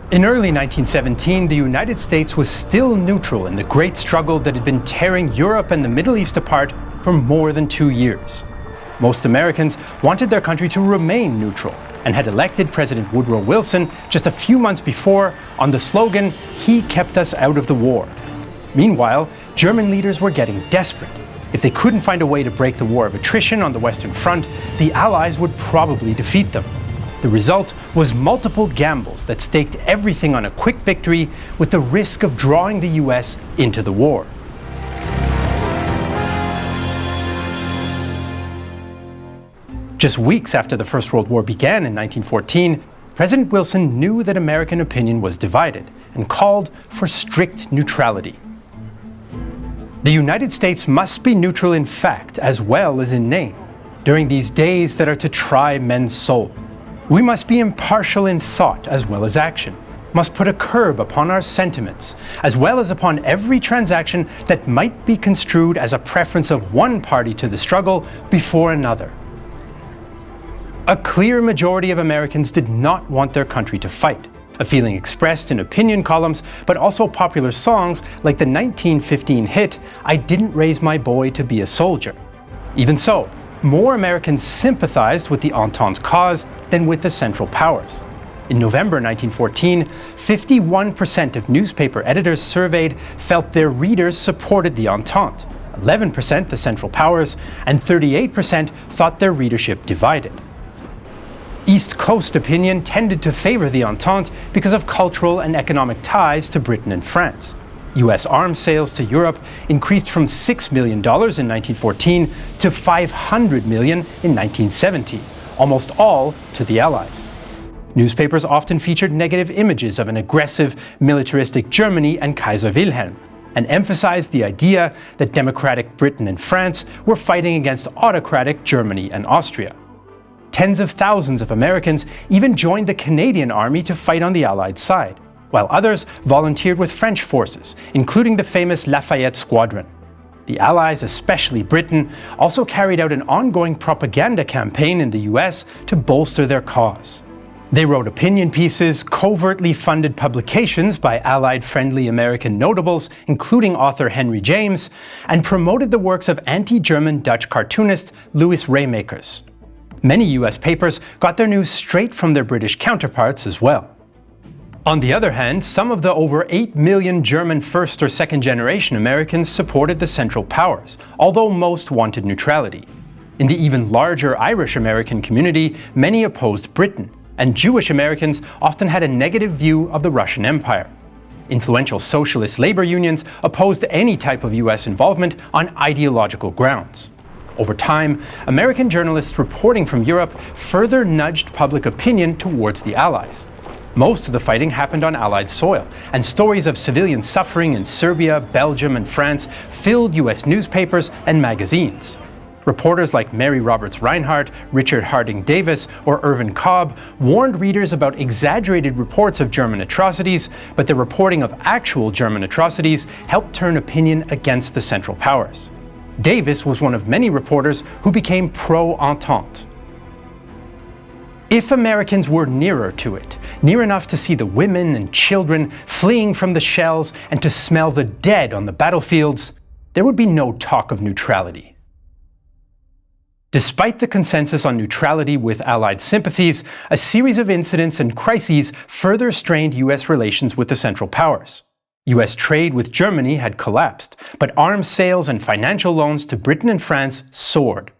In early 1917, the United States was still neutral in the great struggle that had been tearing Europe and the Middle East apart for more than 2 years. Most Americans wanted their country to remain neutral and had elected President Woodrow Wilson just a few months before on the slogan, "He kept us out of the war." Meanwhile, German leaders were getting desperate. If they couldn't find a way to break the war of attrition on the Western Front, the Allies would probably defeat them. The result was multiple gambles that staked everything on a quick victory with the risk of drawing the US into the war. Just weeks after the First World War began in 1914, President Wilson knew that American opinion was divided and called for strict neutrality. The United States must be neutral in fact as well as in name during these days that are to try men's soul. We must be impartial in thought as well as action, must put a curb upon our sentiments, as well as upon every transaction that might be construed as a preference of one party to the struggle before another. A clear majority of Americans did not want their country to fight, a feeling expressed in opinion columns, but also popular songs like the 1915 hit, "I Didn't Raise My Boy to Be a Soldier." Even so, more Americans sympathized with the Entente cause than with the Central Powers. In November 1914, 51% of newspaper editors surveyed felt their readers supported the Entente, 11% the Central Powers, and 38% thought their readership divided. East Coast opinion tended to favor the Entente because of cultural and economic ties to Britain and France. US arms sales to Europe increased from $6 million in 1914 to $500 million in 1917, almost all to the Allies. Newspapers often featured negative images of an aggressive, militaristic Germany and Kaiser Wilhelm, and emphasized the idea that democratic Britain and France were fighting against autocratic Germany and Austria. Tens of thousands of Americans even joined the Canadian Army to fight on the Allied side, while others volunteered with French forces, including the famous Lafayette Squadron. The Allies, especially Britain, also carried out an ongoing propaganda campaign in the US to bolster their cause. They wrote opinion pieces, covertly funded publications by Allied-friendly American notables, including author Henry James, and promoted the works of anti-German Dutch cartoonist Louis Raymakers. Many US papers got their news straight from their British counterparts as well. On the other hand, some of the over 8 million German first or second generation Americans supported the Central Powers, although most wanted neutrality. In the even larger Irish American community, many opposed Britain, and Jewish Americans often had a negative view of the Russian Empire. Influential socialist labor unions opposed any type of US involvement on ideological grounds. Over time, American journalists reporting from Europe further nudged public opinion towards the Allies. Most of the fighting happened on Allied soil, and stories of civilian suffering in Serbia, Belgium, and France filled US newspapers and magazines. Reporters like Mary Roberts Reinhardt, Richard Harding Davis, or Irvin Cobb warned readers about exaggerated reports of German atrocities, but the reporting of actual German atrocities helped turn opinion against the Central Powers. Davis was one of many reporters who became pro-Entente. If Americans were nearer to it, near enough to see the women and children fleeing from the shells and to smell the dead on the battlefields, there would be no talk of neutrality. Despite the consensus on neutrality with Allied sympathies, a series of incidents and crises further strained US relations with the Central Powers. US trade with Germany had collapsed, but arms sales and financial loans to Britain and France soared.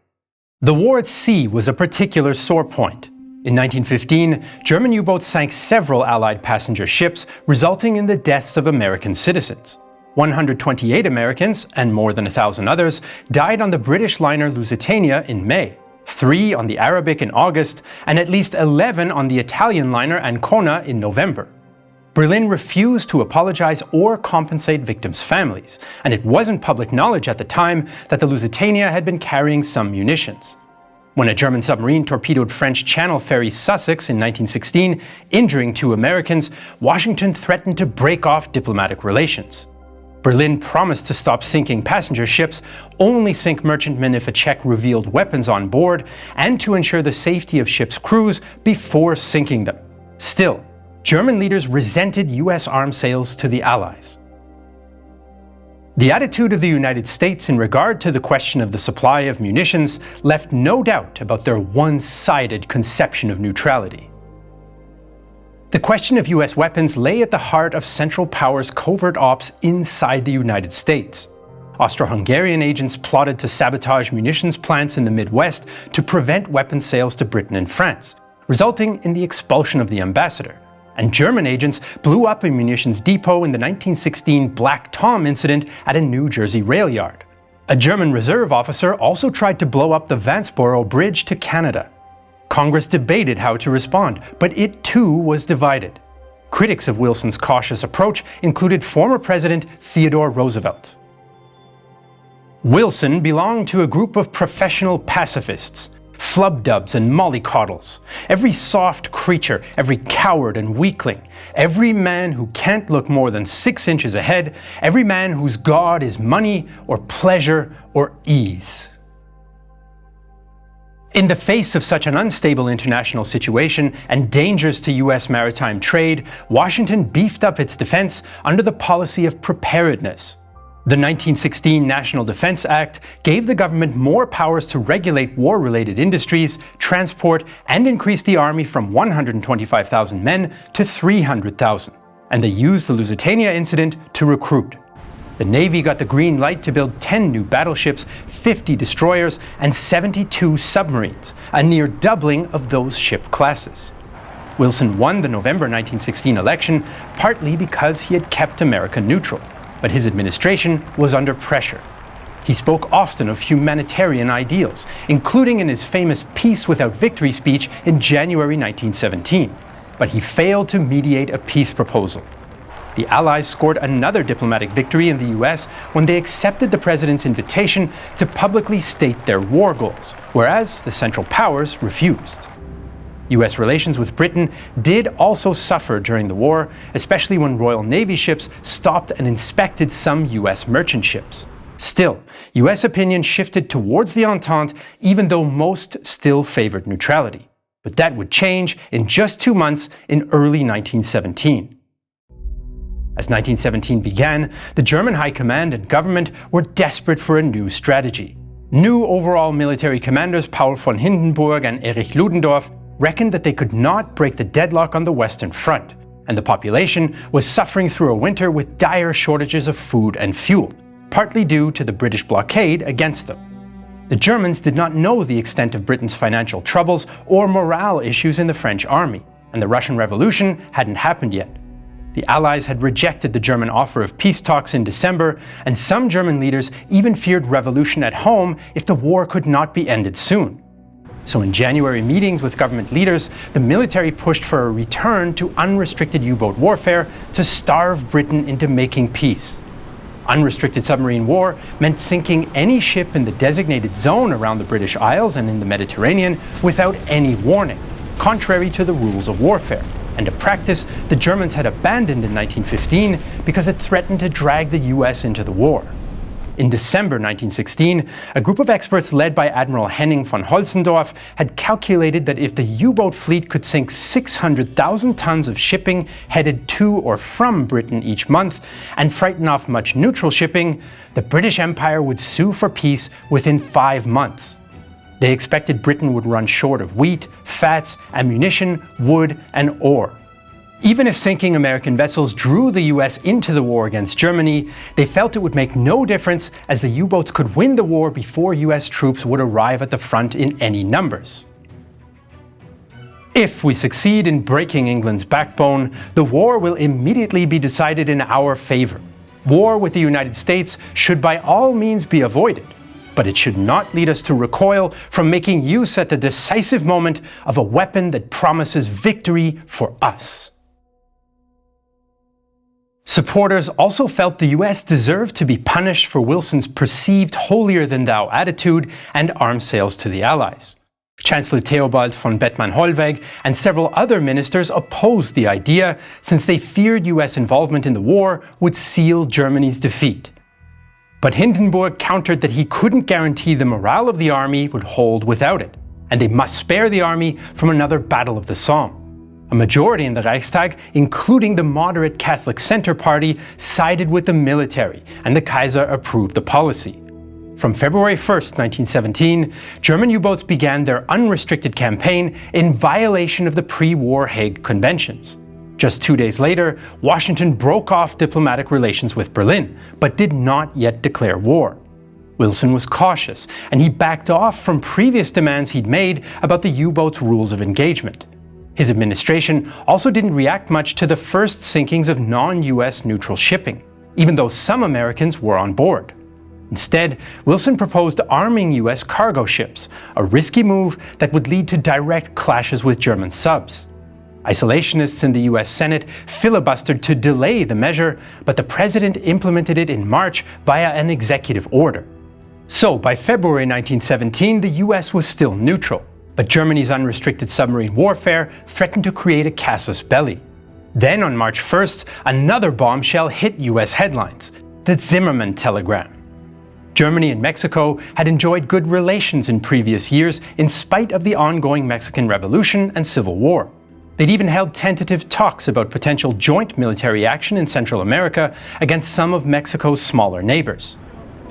The war at sea was a particular sore point. In 1915, German U-boats sank several Allied passenger ships, resulting in the deaths of American citizens. 128 Americans, and more than 1,000 others, died on the British liner Lusitania in May, 3 on the Arabic in August, and at least 11 on the Italian liner Ancona in November. Berlin refused to apologize or compensate victims' families, and it wasn't public knowledge at the time that the Lusitania had been carrying some munitions. When a German submarine torpedoed French Channel ferry Sussex in 1916, injuring 2 Americans, Washington threatened to break off diplomatic relations. Berlin promised to stop sinking passenger ships, only sink merchantmen if a check revealed weapons on board, and to ensure the safety of ships' crews before sinking them. Still, German leaders resented US arms sales to the Allies. The attitude of the United States in regard to the question of the supply of munitions left no doubt about their one-sided conception of neutrality. The question of US weapons lay at the heart of Central Powers' covert ops inside the United States. Austro-Hungarian agents plotted to sabotage munitions plants in the Midwest to prevent weapons sales to Britain and France, resulting in the expulsion of the ambassador. And German agents blew up a munitions depot in the 1916 Black Tom incident at a New Jersey rail yard. A German reserve officer also tried to blow up the Vanceboro Bridge to Canada. Congress debated how to respond, but it too was divided. Critics of Wilson's cautious approach included former President Theodore Roosevelt. Wilson belonged to a group of professional pacifists, flubdubs and mollycoddles, every soft creature, every coward and weakling, every man who can't look more than 6 inches ahead, every man whose god is money or pleasure or ease. In the face of such an unstable international situation and dangers to US maritime trade, Washington beefed up its defense under the policy of preparedness. The 1916 National Defense Act gave the government more powers to regulate war-related industries, transport, and increase the army from 125,000 men to 300,000. And they used the Lusitania incident to recruit. The Navy got the green light to build 10 new battleships, 50 destroyers, and 72 submarines, a near doubling of those ship classes. Wilson won the November 1916 election partly because he had kept America neutral. But his administration was under pressure. He spoke often of humanitarian ideals, including in his famous Peace Without Victory speech in January 1917. But he failed to mediate a peace proposal. The Allies scored another diplomatic victory in the US when they accepted the president's invitation to publicly state their war goals, whereas the Central Powers refused. US relations with Britain did also suffer during the war, especially when Royal Navy ships stopped and inspected some US merchant ships. Still, US opinion shifted towards the Entente, even though most still favored neutrality. But that would change in just 2 months in early 1917. As 1917 began, the German High Command and government were desperate for a new strategy. New overall military commanders Paul von Hindenburg and Erich Ludendorff reckoned that they could not break the deadlock on the Western Front, and the population was suffering through a winter with dire shortages of food and fuel, partly due to the British blockade against them. The Germans did not know the extent of Britain's financial troubles or morale issues in the French army, and the Russian Revolution hadn't happened yet. The Allies had rejected the German offer of peace talks in December, and some German leaders even feared revolution at home if the war could not be ended soon. So in January meetings with government leaders, the military pushed for a return to unrestricted U-boat warfare to starve Britain into making peace. Unrestricted submarine war meant sinking any ship in the designated zone around the British Isles and in the Mediterranean without any warning, contrary to the rules of warfare, and a practice the Germans had abandoned in 1915 because it threatened to drag the US into the war. In December 1916, a group of experts led by Admiral Henning von Holzendorf had calculated that if the U-boat fleet could sink 600,000 tons of shipping headed to or from Britain each month and frighten off much neutral shipping, the British Empire would sue for peace within 5 months. They expected Britain would run short of wheat, fats, ammunition, wood, and ore. Even if sinking American vessels drew the US into the war against Germany, they felt it would make no difference as the U-boats could win the war before US troops would arrive at the front in any numbers. If we succeed in breaking England's backbone, the war will immediately be decided in our favor. War with the United States should by all means be avoided, but it should not lead us to recoil from making use at the decisive moment of a weapon that promises victory for us. Supporters also felt the US deserved to be punished for Wilson's perceived holier-than-thou attitude and arms sales to the Allies. Chancellor Theobald von Bethmann-Hollweg and several other ministers opposed the idea, since they feared US involvement in the war would seal Germany's defeat. But Hindenburg countered that he couldn't guarantee the morale of the army would hold without it, and they must spare the army from another Battle of the Somme. A majority in the Reichstag, including the moderate Catholic Center Party, sided with the military, and the Kaiser approved the policy. From February 1, 1917, German U-boats began their unrestricted campaign in violation of the pre-war Hague Conventions. Just 2 days later, Washington broke off diplomatic relations with Berlin, but did not yet declare war. Wilson was cautious, and he backed off from previous demands he'd made about the U-boats' rules of engagement. His administration also didn't react much to the first sinkings of non-US neutral shipping, even though some Americans were on board. Instead, Wilson proposed arming US cargo ships, a risky move that would lead to direct clashes with German subs. Isolationists in the US Senate filibustered to delay the measure, but the president implemented it in March via an executive order. So, by February 1917, the US was still neutral, but Germany's unrestricted submarine warfare threatened to create a casus belli. Then, on March 1st, another bombshell hit US headlines, the Zimmermann telegram. Germany and Mexico had enjoyed good relations in previous years in spite of the ongoing Mexican Revolution and Civil War. They'd even held tentative talks about potential joint military action in Central America against some of Mexico's smaller neighbors.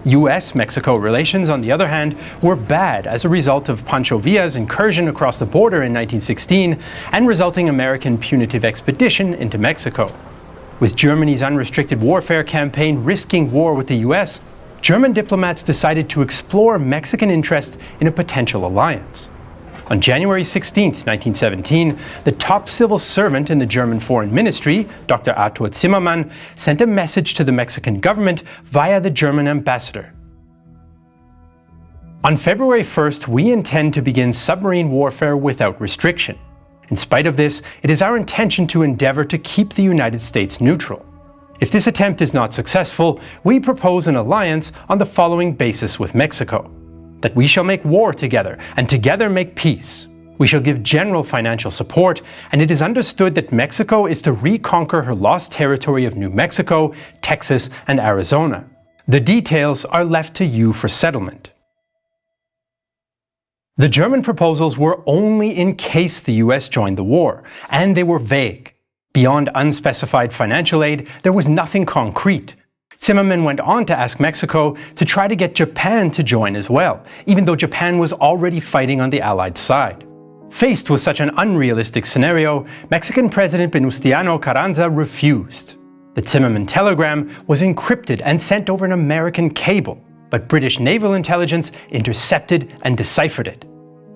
US-Mexico relations, on the other hand, were bad as a result of Pancho Villa's incursion across the border in 1916 and resulting American punitive expedition into Mexico. With Germany's unrestricted warfare campaign risking war with the US, German diplomats decided to explore Mexican interest in a potential alliance. On January 16, 1917, the top civil servant in the German Foreign Ministry, Dr. Arthur Zimmermann, sent a message to the Mexican government via the German ambassador. On February 1st, we intend to begin submarine warfare without restriction. In spite of this, it is our intention to endeavor to keep the United States neutral. If this attempt is not successful, we propose an alliance on the following basis with Mexico: that we shall make war together, and together make peace. We shall give general financial support, and it is understood that Mexico is to reconquer her lost territory of New Mexico, Texas, and Arizona. The details are left to you for settlement. The German proposals were only in case the US joined the war, and they were vague. Beyond unspecified financial aid, there was nothing concrete. Zimmermann went on to ask Mexico to try to get Japan to join as well, even though Japan was already fighting on the Allied side. Faced with such an unrealistic scenario, Mexican President Venustiano Carranza refused. The Zimmermann telegram was encrypted and sent over an American cable, but British naval intelligence intercepted and deciphered it.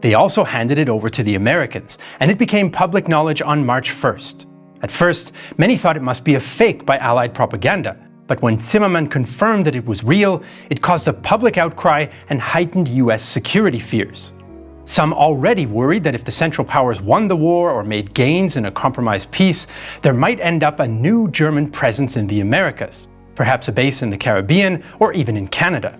They also handed it over to the Americans, and it became public knowledge on March 1st. At first, many thought it must be a fake by Allied propaganda, but when Zimmermann confirmed that it was real, it caused a public outcry and heightened US security fears. Some already worried that if the Central Powers won the war or made gains in a compromised peace, there might end up a new German presence in the Americas, perhaps a base in the Caribbean or even in Canada.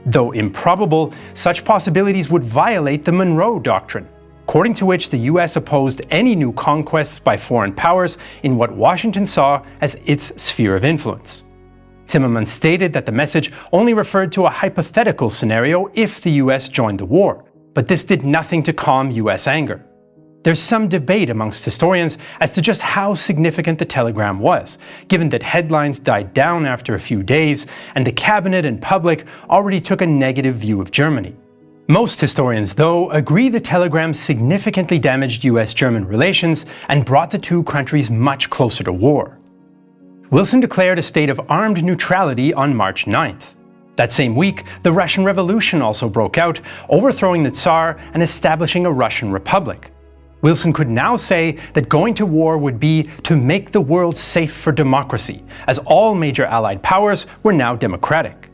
Though improbable, such possibilities would violate the Monroe Doctrine, according to which the US opposed any new conquests by foreign powers in what Washington saw as its sphere of influence. Zimmermann stated that the message only referred to a hypothetical scenario if the US joined the war, but this did nothing to calm US anger. There's some debate amongst historians as to just how significant the telegram was, given that headlines died down after a few days and the cabinet and public already took a negative view of Germany. Most historians, though, agree the telegram significantly damaged US-German relations and brought the two countries much closer to war. Wilson declared a state of armed neutrality on March 9th. That same week, the Russian Revolution also broke out, overthrowing the Tsar and establishing a Russian Republic. Wilson could now say that going to war would be to make the world safe for democracy, as all major Allied powers were now democratic.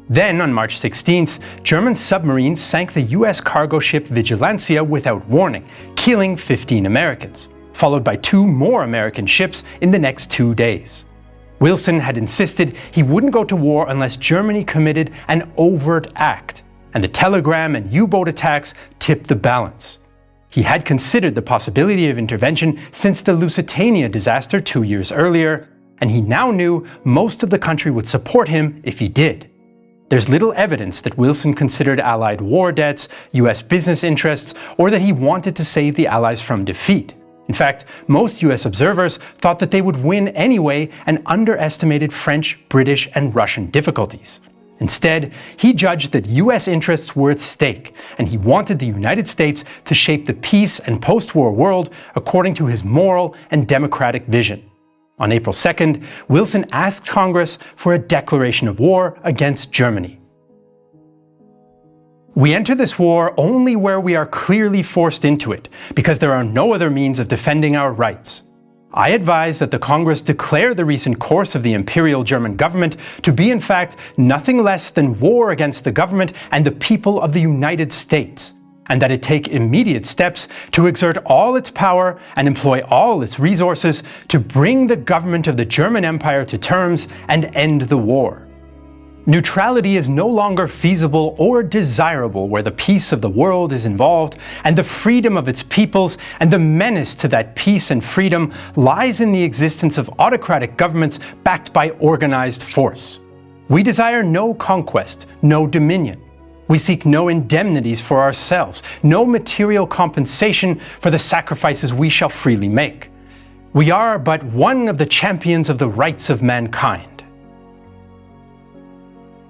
Then, on March 16th, German submarines sank the US cargo ship Vigilancia without warning, killing 15 Americans, followed by 2 more American ships in the next 2 days. Wilson had insisted he wouldn't go to war unless Germany committed an overt act, and the telegram and U-boat attacks tipped the balance. He had considered the possibility of intervention since the Lusitania disaster 2 years earlier, and he now knew most of the country would support him if he did. There's little evidence that Wilson considered Allied war debts, US business interests, or that he wanted to save the Allies from defeat. In fact, most US observers thought that they would win anyway and underestimated French, British, and Russian difficulties. Instead, he judged that US interests were at stake, and he wanted the United States to shape the peace and post-war world according to his moral and democratic vision. On April 2nd, Wilson asked Congress for a declaration of war against Germany. We enter this war only where we are clearly forced into it, because there are no other means of defending our rights. I advise that the Congress declare the recent course of the Imperial German government to be in fact nothing less than war against the government and the people of the United States, and that it take immediate steps to exert all its power and employ all its resources to bring the government of the German Empire to terms and end the war. Neutrality is no longer feasible or desirable where the peace of the world is involved, and the freedom of its peoples and the menace to that peace and freedom lies in the existence of autocratic governments backed by organized force. We desire no conquest, no dominion. We seek no indemnities for ourselves, no material compensation for the sacrifices we shall freely make. We are but one of the champions of the rights of mankind.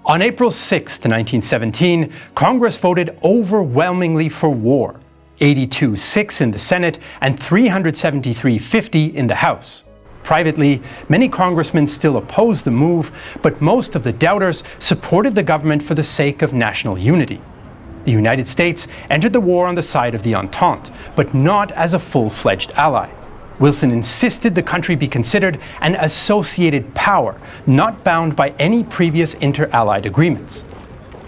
On April 6, 1917, Congress voted overwhelmingly for war, 82-6 in the Senate and 373-50 in the House. Privately, many congressmen still opposed the move, but most of the doubters supported the government for the sake of national unity. The United States entered the war on the side of the Entente, but not as a full-fledged ally. Wilson insisted the country be considered an associated power, not bound by any previous inter-allied agreements.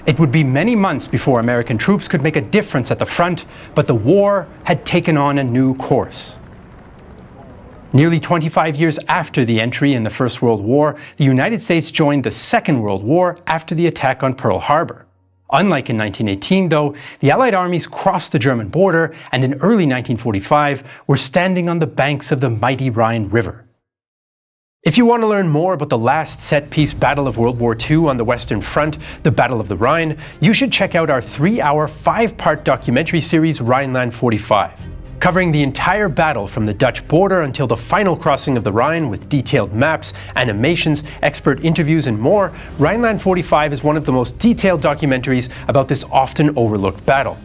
It would be many months before American troops could make a difference at the front, but the war had taken on a new course. Nearly 25 years after the entry in the First World War, the United States joined the Second World War after the attack on Pearl Harbor. Unlike in 1918, though, the Allied armies crossed the German border and in early 1945 were standing on the banks of the mighty Rhine River. If you want to learn more about the last set-piece battle of World War II on the Western Front, the Battle of the Rhine, you should check out our 3-hour, 5-part documentary series Rhineland 45. Covering the entire battle from the Dutch border until the final crossing of the Rhine with detailed maps, animations, expert interviews and more, Rhineland 45 is one of the most detailed documentaries about this often overlooked battle.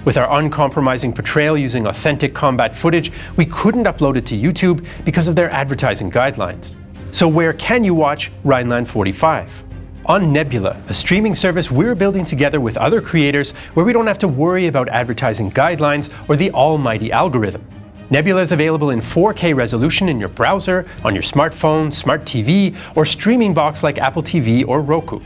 With our uncompromising portrayal using authentic combat footage, we couldn't upload it to YouTube because of their advertising guidelines. So where can you watch Rhineland 45? On Nebula, a streaming service we're building together with other creators where we don't have to worry about advertising guidelines or the almighty algorithm. Nebula is available in 4K resolution in your browser, on your smartphone, smart TV, or streaming box like Apple TV or Roku.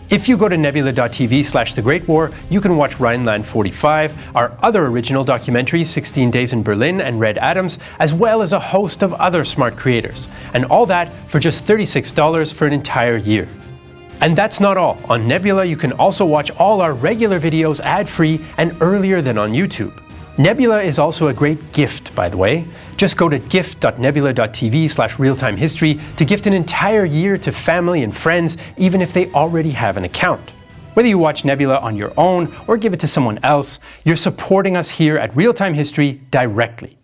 If you go to nebula.tv/The Great War, you can watch Rhineland 45, our other original documentaries 16 Days in Berlin and Red Atoms, as well as a host of other smart creators. And all that for just $36 for an entire year. And that's not all. On Nebula, you can also watch all our regular videos ad-free and earlier than on YouTube. Nebula is also a great gift, by the way. Just go to gift.nebula.tv/realtimehistory to gift an entire year to family and friends, even if they already have an account. Whether you watch Nebula on your own or give it to someone else, you're supporting us here at Real Time History directly.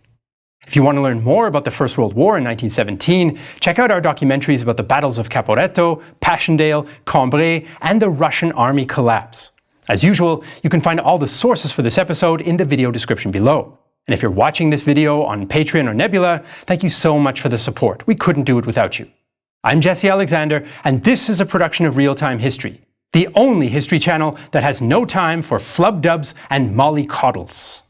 If you want to learn more about the First World War in 1917, check out our documentaries about the battles of Caporetto, Passchendaele, Cambrai, and the Russian army collapse. As usual, you can find all the sources for this episode in the video description below. And if you're watching this video on Patreon or Nebula, thank you so much for the support. We couldn't do it without you. I'm Jesse Alexander, and this is a production of Real Time History, the only history channel that has no time for flub dubs and mollycoddles.